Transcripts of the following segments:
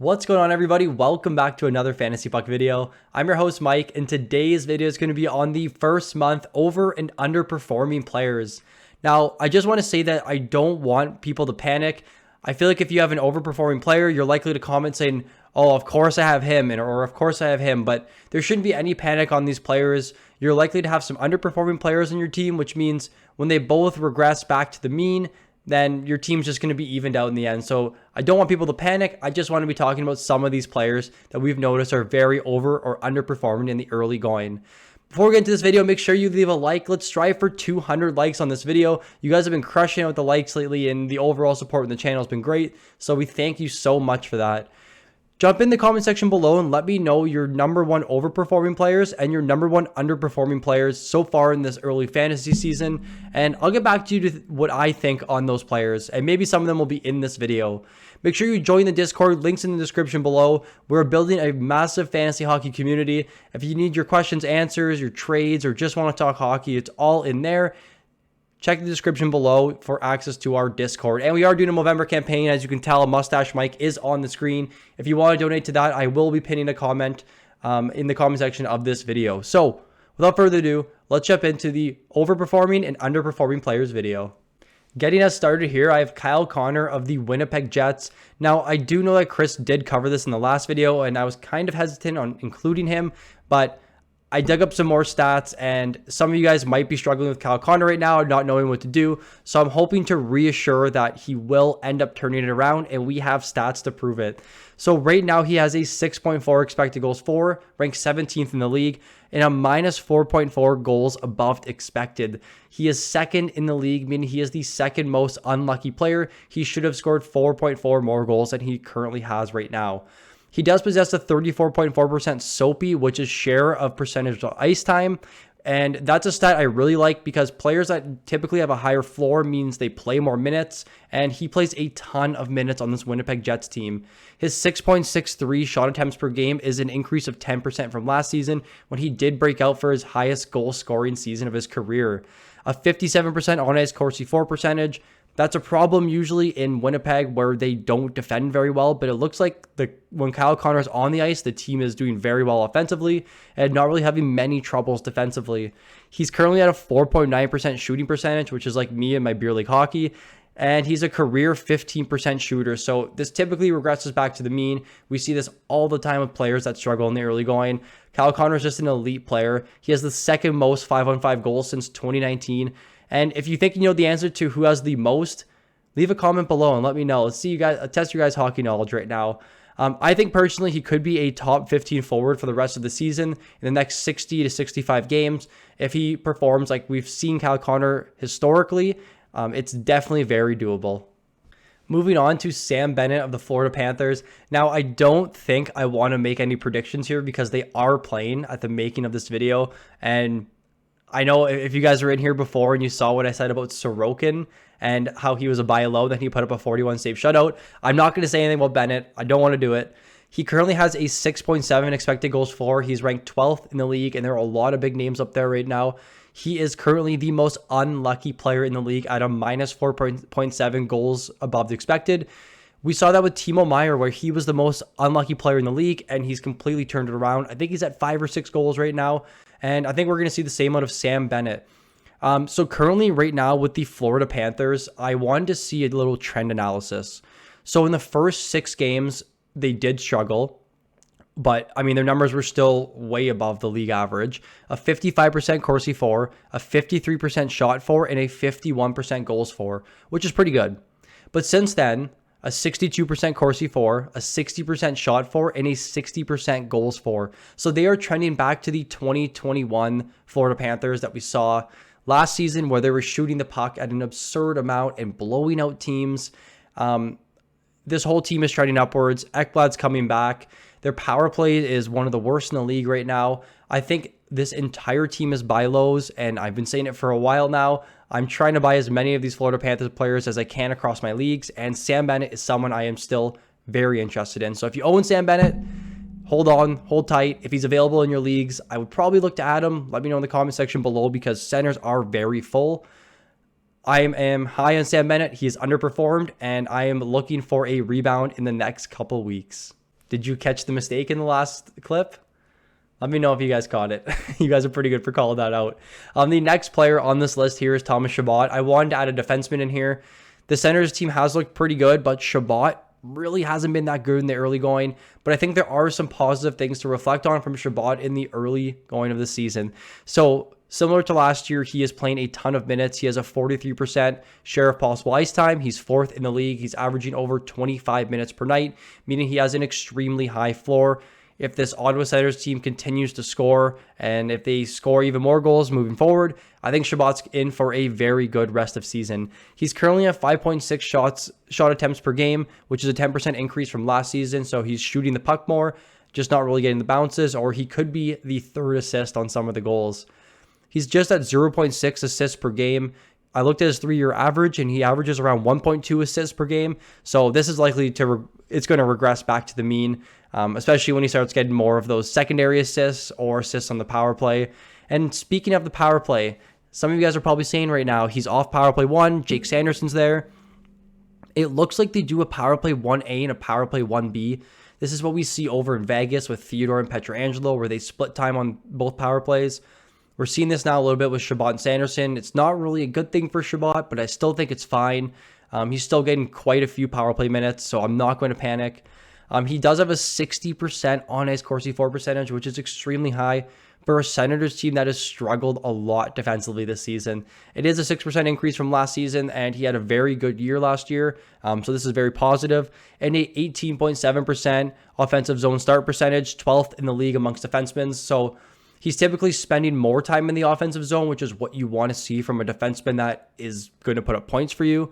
What's going on, everybody? Welcome back to another Fantasy Puck video. I'm your host, Mike, and today's video is going to be on the first month over and underperforming players. Now, I just want to say that I don't want people to panic. I feel like if you have an overperforming player, you're likely to comment saying, oh, of course I have him, or of course I have him, but there shouldn't be any panic on these players. You're likely to have some underperforming players on your team, which means when they both regress back to the mean, then your team's just going to be evened out in the end. So I don't want people to panic. I just want to be talking about some of these players that we've noticed are very over or underperforming in the early going. Before we get into this video, make sure you leave a like. Let's strive for 200 likes on this video. You guys have been crushing it with the likes lately, and the overall support in the channel has been great. So we thank you so much for that. Jump in the comment section below and let me know your number one overperforming players and your number one underperforming players so far in this early fantasy season. And I'll get back to you to what I think on those players. And maybe some of them will be in this video. Make sure you join the Discord. Links in the description below. We're building a massive fantasy hockey community. If you need your questions, answers, your trades, or just want to talk hockey, it's all in there. Check the description below for access to our Discord. And we are doing a Movember campaign. As you can tell, a mustache mic is on the screen. If you want to donate to that, I will be pinning a comment in the comment section of this video. So without further ado, let's jump into the overperforming and underperforming players video. Getting us started here, I have Kyle Connor of the Winnipeg Jets. Now, I do know that Chris did cover this in the last video, and I was kind of hesitant on including him, but I dug up some more stats, and some of you guys might be struggling with Kyle Connor right now, not knowing what to do. So I'm hoping to reassure that he will end up turning it around, and we have stats to prove it. So right now he has a 6.4 expected goals for, ranked 17th in the league, and a minus 4.4 goals above expected. He is second in the league, meaning he is the second most unlucky player. He should have scored 4.4 more goals than he currently has right now. He does possess a 34.4% SOPI, which is share of percentage of ice time. And that's a stat I really like because players that typically have a higher floor means they play more minutes. And he plays a ton of minutes on this Winnipeg Jets team. His 6.63 shot attempts per game is an increase of 10% from last season when he did break out for his highest goal scoring season of his career. A 57% on-ice Corsi for percentage. That's a problem usually in Winnipeg where they don't defend very well, but it looks like when Kyle Connor is on the ice, the team is doing very well offensively and not really having many troubles defensively. He's currently at a 4.9% shooting percentage, which is like me in my beer league hockey, and he's a career 15% shooter. So this typically regresses back to the mean. We see this all the time with players that struggle in the early going. Kyle Connor is just an elite player. He has the second most 5-on-5 goals since 2019. And if you think you know the answer to who has the most, leave a comment below and let me know. Let's see you guys, test your guys' hockey knowledge right now. I think personally he could be a top 15 forward for the rest of the season in the next 60 to 65 games. If he performs like we've seen Kyle Connor historically, it's definitely very doable. Moving on to Sam Bennett of the Florida Panthers. Now, I don't think I want to make any predictions here because they are playing at the making of this video. And I know if you guys were in here before and you saw what I said about Sorokin and how he was a buy low, then he put up a 41 save shutout. I'm not going to say anything about Bennett. I don't want to do it. He currently has a 6.7 expected goals for. He's ranked 12th in the league, and there are a lot of big names up there right now. He is currently the most unlucky player in the league at a minus 4.7 goals above the expected. We saw that with Timo Meier, where he was the most unlucky player in the league, and he's completely turned it around. I think he's at 5 or 6 goals right now, and I think we're going to see the same out of Sam Bennett. So currently, right now, with the Florida Panthers, I wanted to see a little trend analysis. So in the first 6 games, they did struggle, but I mean, their numbers were still way above the league average. A 55% Corsi for, a 53% shot for, and a 51% goals for, which is pretty good. But since then, a 62% Corsi for, a 60% shot for, and a 60% goals for. So they are trending back to the 2021 Florida Panthers that we saw last season, where they were shooting the puck at an absurd amount and blowing out teams. This whole team is trending upwards. Ekblad's coming back. Their power play is one of the worst in the league right now. I think this entire team is buy lows, and I've been saying it for a while now. I'm trying to buy as many of these Florida Panthers players as I can across my leagues, and Sam Bennett is someone I am still very interested in. So if you own Sam Bennett, hold on, hold tight. If he's available in your leagues, I would probably look to add him. Let me know in the comment section below because centers are very full. I am high on Sam Bennett. He has underperformed, and I am looking for a rebound in the next couple weeks. Did you catch the mistake in the last clip? Let me know if you guys caught it. You guys are pretty good for calling that out. The next player on this list here is Thomas Chabot. I wanted to add a defenseman in here. The Senators team has looked pretty good, but Chabot really hasn't been that good in the early going. But I think there are some positive things to reflect on from Chabot in the early going of the season. So similar to last year, he is playing a ton of minutes. He has a 43% share of possible ice time. He's fourth in the league. He's averaging over 25 minutes per night, meaning he has an extremely high floor. If this Ottawa Senators team continues to score, and if they score even more goals moving forward, I think Chabot's in for a very good rest of season. He's currently at 5.6 shot attempts per game, which is a 10% increase from last season. So he's shooting the puck more, just not really getting the bounces, or he could be the third assist on some of the goals. He's just at 0.6 assists per game. I looked at his 3-year average, and he averages around 1.2 assists per game. So this is likely it's going to regress back to the mean, especially when he starts getting more of those secondary assists or assists on the power play. And speaking of the power play, some of you guys are probably saying right now, he's off power play 1, Jake Sanderson's there. It looks like they do a power play 1A and a power play 1B. This is what we see over in Vegas with Theodore and Pietrangelo, where they split time on both power plays. We're seeing this now a little bit with Chabot and Sanderson. It's not really a good thing for Chabot, but I still think it's fine. He's still getting quite a few power play minutes, so I'm not going to panic. He does have a 60% on-ice Corsi for percentage, which is extremely high for a Senators team that has struggled a lot defensively this season. It is a 6% increase from last season, and he had a very good year last year, so this is very positive. And a 18.7% offensive zone start percentage, 12th in the league amongst defensemen. So he's typically spending more time in the offensive zone, which is what you want to see from a defenseman that is going to put up points for you.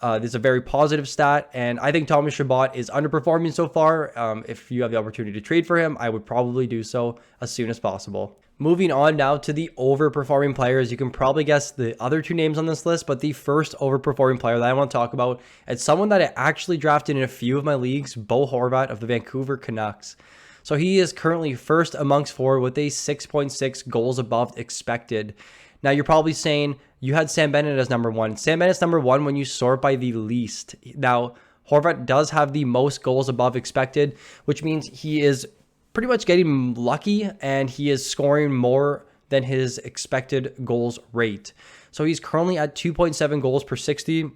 This is a very positive stat, and I think Thomas Chabot is underperforming so far. If you have the opportunity to trade for him, I would probably do so as soon as possible. Moving on now to the overperforming players. You can probably guess the other two names on this list, but the first overperforming player that I want to talk about is someone that I actually drafted in a few of my leagues, Bo Horvat of the Vancouver Canucks. So he is currently first amongst four with a 6.6 goals above expected. Now you're probably saying you had Sam Bennett as number one. Sam Bennett's number one when you sort by the least. Now Horvat does have the most goals above expected, which means he is pretty much getting lucky and he is scoring more than his expected goals rate. So he's currently at 2.7 goals per 60,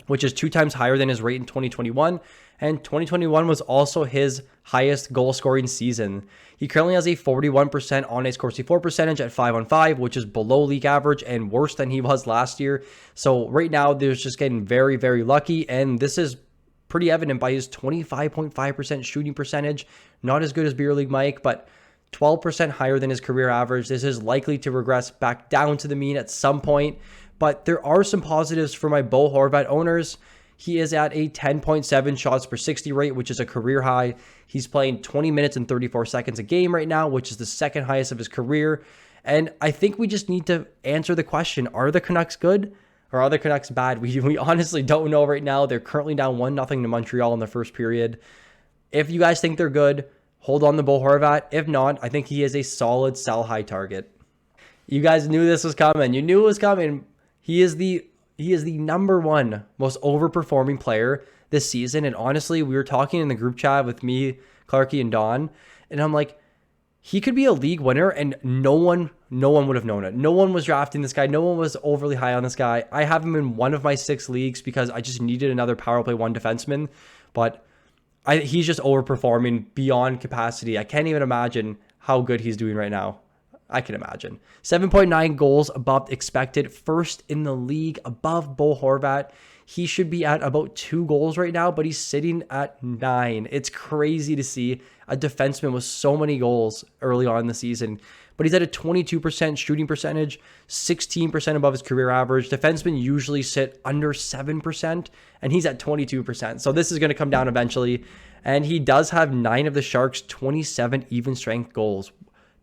which is 2 times higher than his rate in 2021. And 2021 was also his highest goal scoring season. He currently has a 41% on-ice Corsi for percentage at 5-on-5, which is below league average and worse than he was last year. So right now, there's just getting very, very lucky. And this is pretty evident by his 25.5% shooting percentage. Not as good as Beer League Mike, but 12% higher than his career average. This is likely to regress back down to the mean at some point. But there are some positives for my Bo Horvat owners. He is at a 10.7 shots per 60 rate, which is a career high. He's playing 20 minutes and 34 seconds a game right now, which is the second highest of his career. And I think we just need to answer the question, are the Canucks good or are the Canucks bad? We honestly don't know right now. They're currently down 1-0 to Montreal in the first period. If you guys think they're good, hold on to Bo Horvat. If not, I think he is a solid sell high target. You guys knew this was coming. You knew it was coming. He is the number one most overperforming player this season. And honestly, we were talking in the group chat with me, Clarky, and Don, and I'm like, he could be a league winner and no one would have known it. No one was drafting this guy. No one was overly high on this guy. I have him in one of my 6 leagues because I just needed another power play 1 defenseman, but he's just overperforming beyond capacity. I can't even imagine how good he's doing right now. I can imagine. 7.9 goals above expected, first in the league above Bo Horvat. He should be at about 2 goals right now, but he's sitting at 9. It's crazy to see a defenseman with so many goals early on in the season, but he's at a 22% shooting percentage, 16% above his career average. Defensemen usually sit under 7%, and he's at 22%. So this is going to come down eventually, and he does have 9 of the Sharks' 27 even strength goals.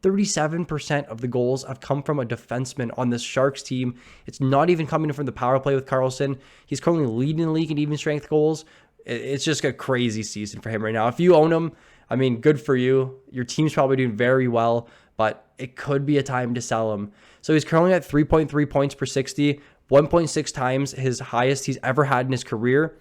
37% of the goals have come from a defenseman on this Sharks team. It's not even coming from the power play with Karlsson. He's currently leading the league in even strength goals. It's just a crazy season for him right now. If you own him, I mean, good for you. Your team's probably doing very well, but it could be a time to sell him. So he's currently at 3.3 points per 60, 1.6 times his highest he's ever had in his career.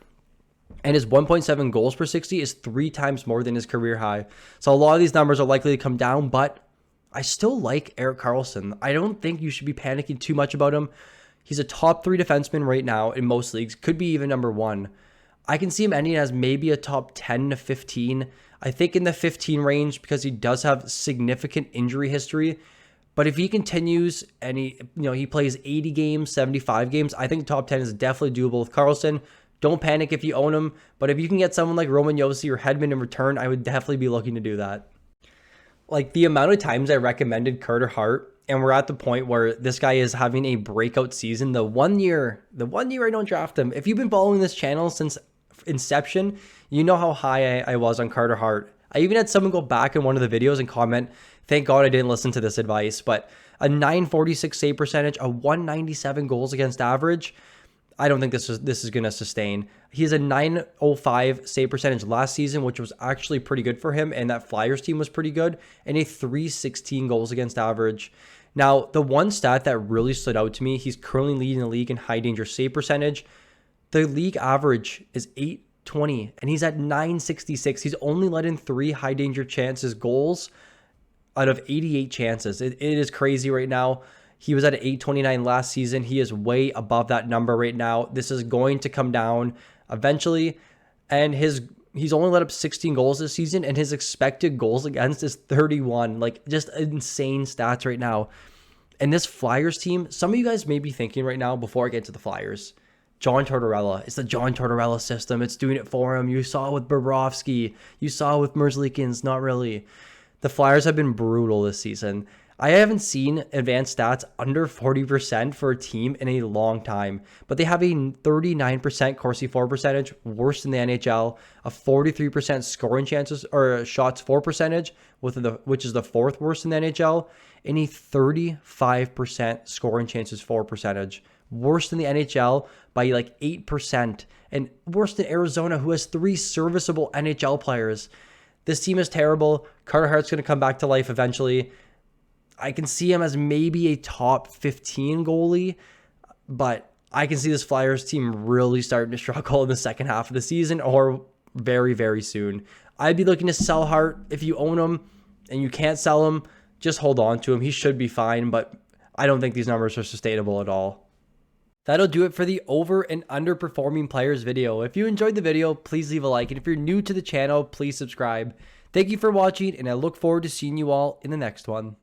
And his 1.7 goals per 60 is 3 times more than his career high. So a lot of these numbers are likely to come down, but I still like Erik Karlsson. I don't think you should be panicking too much about him. He's a top 3 defenseman right now in most leagues, could be even number 1. I can see him ending as maybe a top 10 to 15. I think in the 15 range because he does have significant injury history. But if he continues and he plays 80 games, 75 games, I think top 10 is definitely doable with Karlsson. Don't panic if you own him, but if you can get someone like Roman Josi or Hedman in return, I would definitely be looking to do that. Like the amount of times I recommended Carter Hart, and we're at the point where this guy is having a breakout season. The one year I don't draft him. If you've been following this channel since inception, you know how high I was on Carter Hart. I even had someone go back in one of the videos and comment, thank God I didn't listen to this advice, but a 946 save percentage, a 197 goals against average, I don't think this is going to sustain. He has a 905 save percentage last season, which was actually pretty good for him, and that Flyers team was pretty good, and a 316 goals against average. Now, the one stat that really stood out to me, he's currently leading the league in high danger save percentage. The league average is 820, and he's at 966. He's only let in 3 high danger chances goals out of 88 chances. It is crazy right now. He was at 829 last season. He is way above that number right now. This is going to come down eventually. And he's only let up 16 goals this season, and his expected goals against is 31. Like, just insane stats right now. And this Flyers team, some of you guys may be thinking right now, before I get to the Flyers, John Tortorella. It's the John Tortorella system. It's doing it for him. You saw it with Bobrovsky. You saw it with Merzlikins. Not really. The Flyers have been brutal this season. I haven't seen advanced stats under 40% for a team in a long time, but they have a 39% Corsi for percentage, worse than the NHL, a 43% scoring chances or shots for percentage, which is the 4th worst in the NHL, and a 35% scoring chances for percentage, worse than the NHL by like 8%, and worse than Arizona, who has 3 serviceable NHL players. This team is terrible. Carter Hart's going to come back to life eventually. I can see him as maybe a top 15 goalie, but I can see this Flyers team really starting to struggle in the second half of the season or very, very soon. I'd be looking to sell Hart. If you own him and you can't sell him, just hold on to him. He should be fine, but I don't think these numbers are sustainable at all. That'll do it for the over and underperforming players video. If you enjoyed the video, please leave a like. And if you're new to the channel, please subscribe. Thank you for watching, and I look forward to seeing you all in the next one.